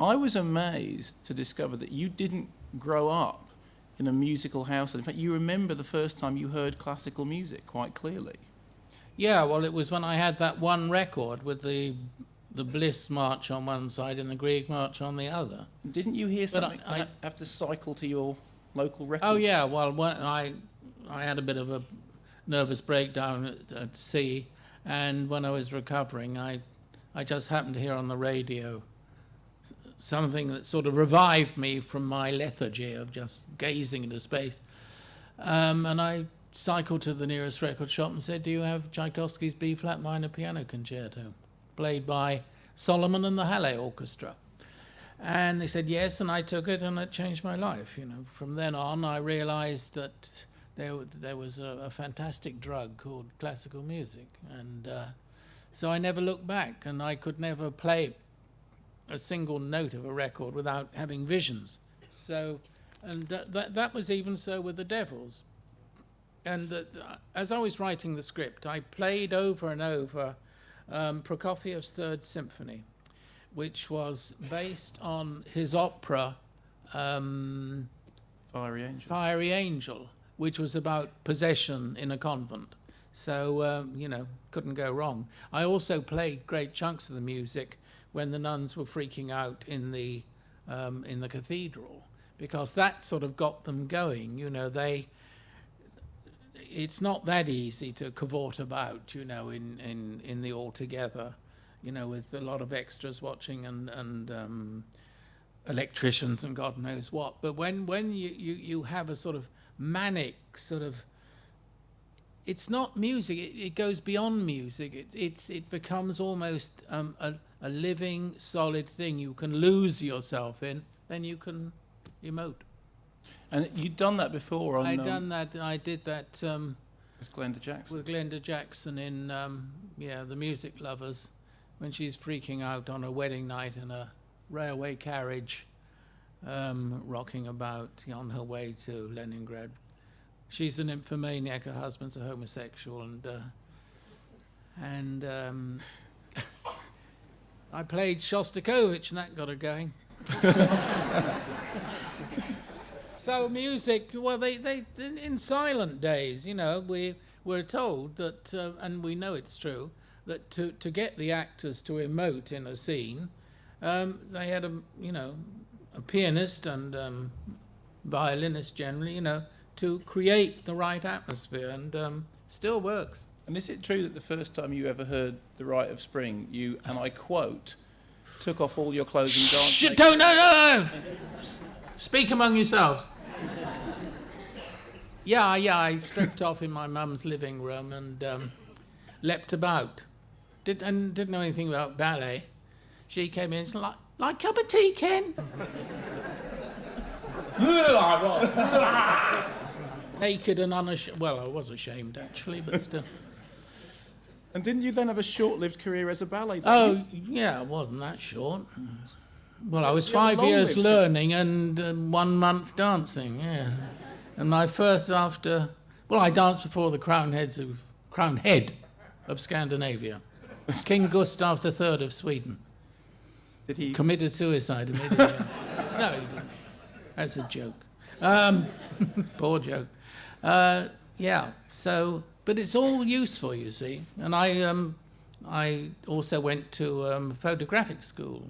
I was amazed to discover that you didn't grow up in a musical household. In fact, you remember the first time you heard classical music quite clearly. Yeah, well, it was when I had that one record with the Bliss March on one side and the Grieg March on the other. Didn't you hear something? I have to cycle to your local record. Oh yeah, well, I had a bit of a nervous breakdown at sea, and when I was recovering, I just happened to hear on the radio something that sort of revived me from my lethargy of just gazing into space. And I cycled to the nearest record shop and said, "Do you have Tchaikovsky's B-flat minor piano concerto, played by Solomon and the Halle Orchestra?" And they said yes, and I took it, and it changed my life. You know, from then on, I realized that there was a fantastic drug called classical music, and so I never looked back, and I could never play a single note of a record without having visions. So, and that was even so with the Devils. And as I was writing the script, I played over and over Prokofiev's Third Symphony, which was based on his opera Fiery Angel. Fiery Angel, which was about possession in a convent. So, couldn't go wrong. I also played great chunks of the music when the nuns were freaking out in the cathedral, because that sort of got them going. You know, it's not that easy to cavort about, you know, in the Altogether, you know, with a lot of extras watching and electricians and God knows what. But when you have a sort of manic sort of, it's not music, it goes beyond music. It becomes almost a living, solid thing you can lose yourself in, then you can emote. And you'd done that before on... I did that with Glenda Jackson. With Glenda Jackson in, The Music Lovers, when she's freaking out on a wedding night in a railway carriage, rocking about on her way to Leningrad. She's an nymphomaniac, her husband's a homosexual, and I played Shostakovich, and that got her going. So music, well, they in silent days, you know, we were told that, and we know it's true, that to get the actors to emote in a scene, they had a pianist and violinist generally, you know, to create the right atmosphere, and still works. And is it true that the first time you ever heard The Rite of Spring, you, and I quote, took off all your clothes and danced? Shh, don't, no. Speak among yourselves. Yeah, I stripped off in my mum's living room and leapt about. Didn't know anything about ballet. She came in and said, like cup of tea, Ken? Naked and unashamed. Well, I was ashamed, actually, but still. And didn't you then have a short-lived career as a ballet dancer? Oh, yeah, it wasn't that short. Well, so I was 5 years learning and 1 month dancing, yeah. And my first I danced before the crown head of Scandinavia, King Gustav III of Sweden. Did he committed suicide immediately? No, he didn't. That's a joke. Poor joke. Yeah. So, but it's all useful, you see. And I also went to photographic school,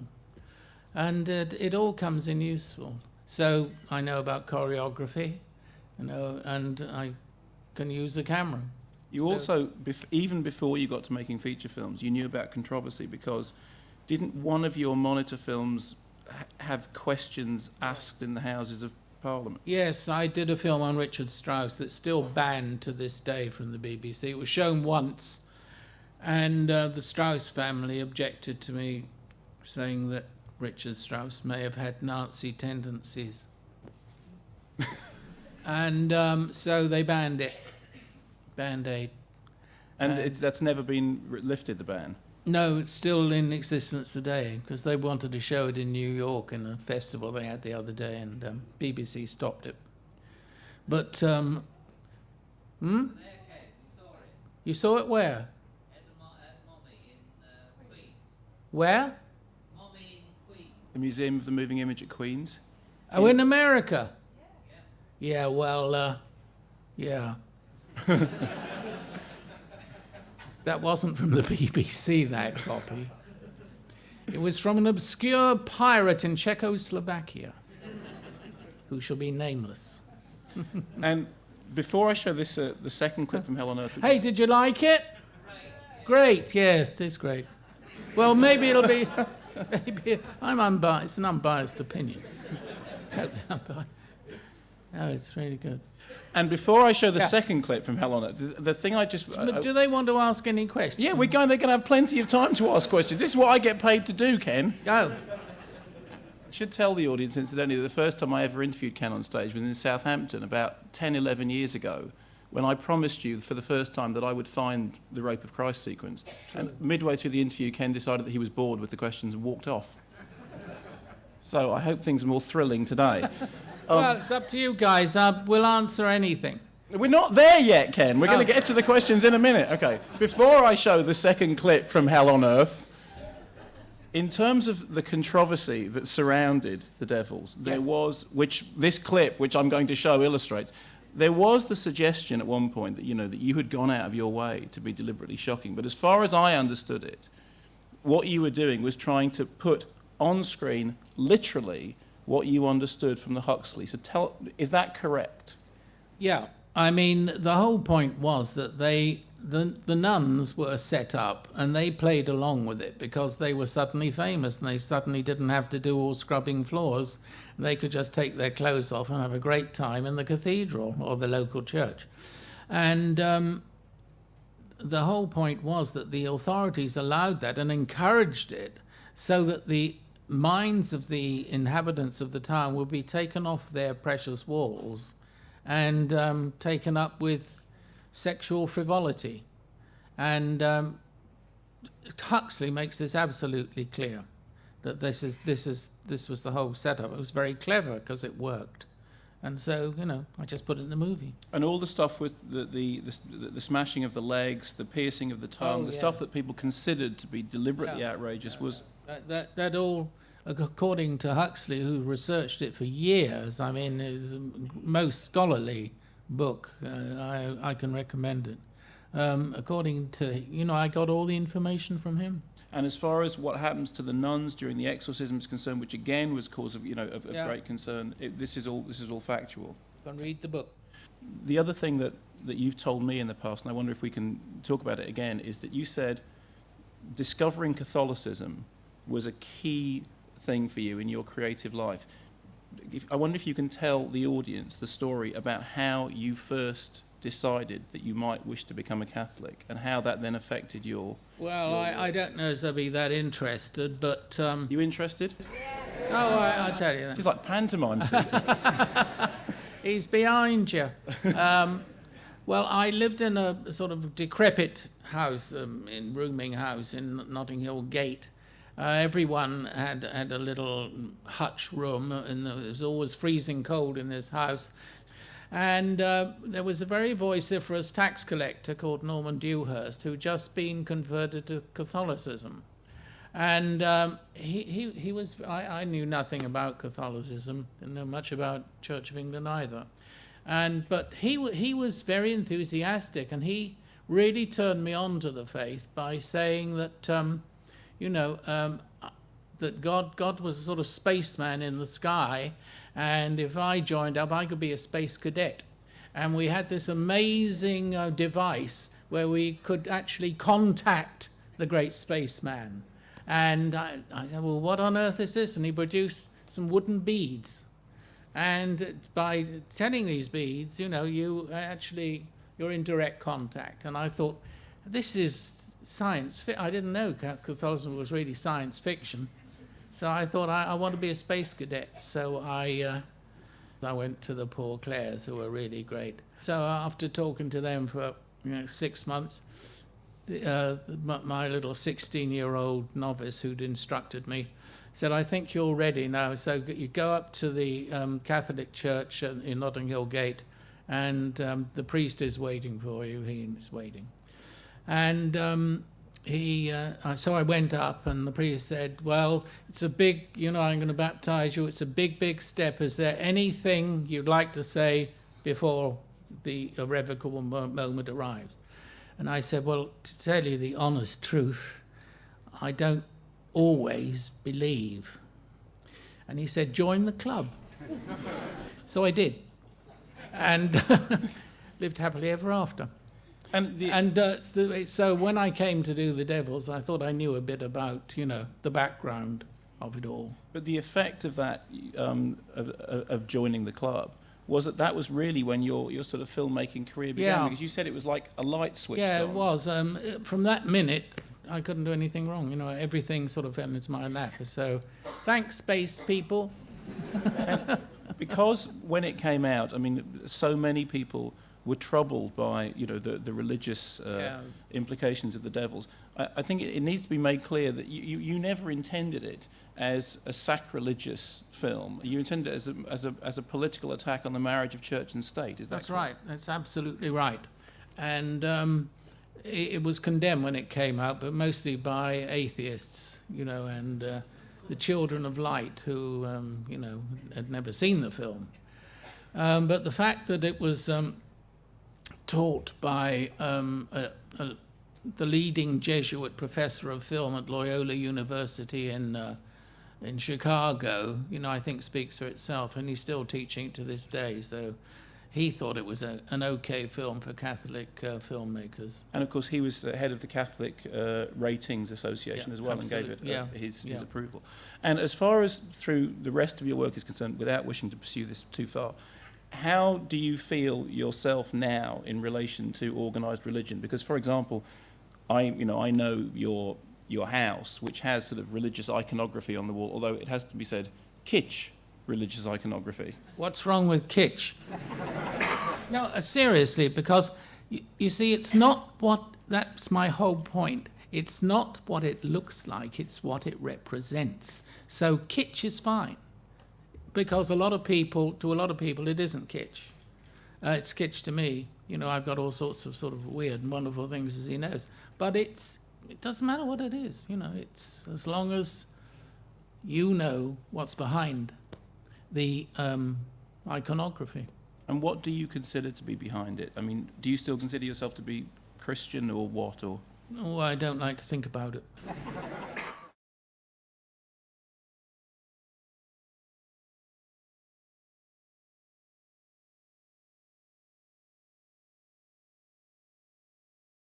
and it all comes in useful. So I know about choreography, you know, and I can use a camera. You also, even before you got to making feature films, you knew about controversy, because didn't one of your monitor films have questions asked in the Houses of Parliament? Yes, I did a film on Richard Strauss that's still banned to this day from the BBC. It was shown once, and the Strauss family objected to me saying that Richard Strauss may have had Nazi tendencies. And so they banned it. Band-Aid. And that's never been lifted, the ban? No, it's still in existence today, because they wanted to show it in New York in a festival they had the other day, and BBC stopped it. But, You saw it where? At Mommy in Queens. Where? Mommy in Queens. The Museum of the Moving Image at Queen's. Oh, in America? Yeah, well, yeah. That wasn't from the BBC, that copy. It was from an obscure pirate in Czechoslovakia, who shall be nameless. And before I show this, the second clip from Hell on Earth... Hey, did you like it? Great, yes, it's great. Well, maybe it'll be... Maybe I'm unbiased. It's an unbiased opinion. Totally unbiased. No, it's really good. And before I show the second clip from Hell on Earth, the thing I just... Do they want to ask any questions? Yeah, they're going to have plenty of time to ask questions. This is what I get paid to do, Ken. Go. I should tell the audience, incidentally, that the first time I ever interviewed Ken on stage was in Southampton about 10, 11 years ago, when I promised you for the first time that I would find the Rape of Christ sequence. And midway through the interview, Ken decided that he was bored with the questions and walked off. So I hope things are more thrilling today. Well, it's up to you guys. We'll answer anything. We're not there yet, Ken. We're going to get to the questions in a minute. Okay. Before I show the second clip from Hell on Earth, in terms of the controversy that surrounded the Devils, there was, which this clip, which I'm going to show, illustrates, there was the suggestion at one point that, that you had gone out of your way to be deliberately shocking. But as far as I understood it, what you were doing was trying to put on screen, literally, what you understood from the Huxley. So is that correct? Yeah. I mean, the whole point was that the nuns were set up and they played along with it because they were suddenly famous and they suddenly didn't have to do all scrubbing floors. They could just take their clothes off and have a great time in the cathedral or the local church. And the whole point was that the authorities allowed that and encouraged it so that the minds of the inhabitants of the town would be taken off their precious walls and taken up with sexual frivolity. And Huxley makes this absolutely clear, that this was the whole setup. It was very clever because it worked. And so, I just put it in the movie. And all the stuff with the smashing of the legs, the piercing of the tongue, stuff that people considered to be deliberately outrageous was... That all, according to Huxley, who researched it for years, I mean, it was the most scholarly book. I can recommend it. According to, I got all the information from him. And as far as what happens to the nuns during the exorcism is concerned, which again was cause of, of great concern, this is all factual. You can read the book. The other thing that you've told me in the past, and I wonder if we can talk about it again, is that you said discovering Catholicism was a key thing for you in your creative life. I wonder if you can tell the audience the story about how you first decided that you might wish to become a Catholic and how that then affected your... Well, I don't know if they'll be that interested, but... You interested? Oh, I'll tell you that. It's like pantomime season. He's behind you. Well, I lived in a sort of decrepit house, in rooming house in Notting Hill Gate. Everyone had a little hutch room, and it was always freezing cold in this house. And there was a very vociferous tax collector called Norman Dewhurst who'd just been converted to Catholicism. And he was, I knew nothing about Catholicism, didn't know much about Church of England either. But he was very enthusiastic, and he really turned me on to the faith by saying that, that God was a sort of spaceman in the sky, and if I joined up, I could be a space cadet. And we had this amazing device where we could actually contact the great spaceman. And I said, well, what on earth is this? And he produced some wooden beads. And by telling these beads, you're in direct contact. And I thought, this is science. I didn't know Catholicism was really science fiction. So I thought, I want to be a space cadet. So I went to the Poor Clares, who were really great. So after talking to them for 6 months, my little 16-year-old novice who'd instructed me said, I think you're ready now. So you go up to the Catholic Church in Notting Hill Gate, and the priest is waiting for you. He is waiting. And so I went up, and the priest said, "Well, it's a big, I'm going to baptize you. It's a big, big step. Is there anything you'd like to say before the irrevocable moment arrives?" And I said, "Well, to tell you the honest truth, I don't always believe." And he said, "Join the club." So I did, and lived happily ever after. So when I came to do The Devils, I thought I knew a bit about, the background of it all. But the effect of that, of joining the club, was that was really when your sort of filmmaking career began, Yeah. because you said it was like a light switch. Yeah, it was. From that minute, I couldn't do anything wrong. Everything sort of fell into my lap. So, thanks, space people. Because when it came out, I mean, so many people were troubled by, the religious implications of The Devils. I think it needs to be made clear that you never intended it as a sacrilegious film. You intended it as a political attack on the marriage of church and state. Is that That's correct? right. That's absolutely right. And it was condemned when it came out, but mostly by atheists, and the Children of Light, who, had never seen the film. But the fact that it was taught by the leading Jesuit professor of film at Loyola University in Chicago, I think speaks for itself, and he's still teaching it to this day. So he thought it was an okay film for Catholic filmmakers. And of course, he was head of the Catholic Ratings Association as well, absolutely. and gave it his Yeah. approval. And as far as through the rest of your work is concerned, without wishing to pursue this too far, how do you feel yourself now in relation to organised religion? Because, for example, I know your house, which has sort of religious iconography on the wall, although it has to be said, kitsch religious iconography. What's wrong with kitsch? No, seriously, because you see, it's not that's my whole point. It's not what it looks like, it's what it represents. So kitsch is fine. Because to a lot of people, it isn't kitsch. It's kitsch to me. I've got all sorts of sort of weird and wonderful things, as he knows. But it doesn't matter what it is. It's as long as you know what's behind the iconography. And what do you consider to be behind it? I mean, do you still consider yourself to be Christian or what? Or Oh, I don't like to think about it.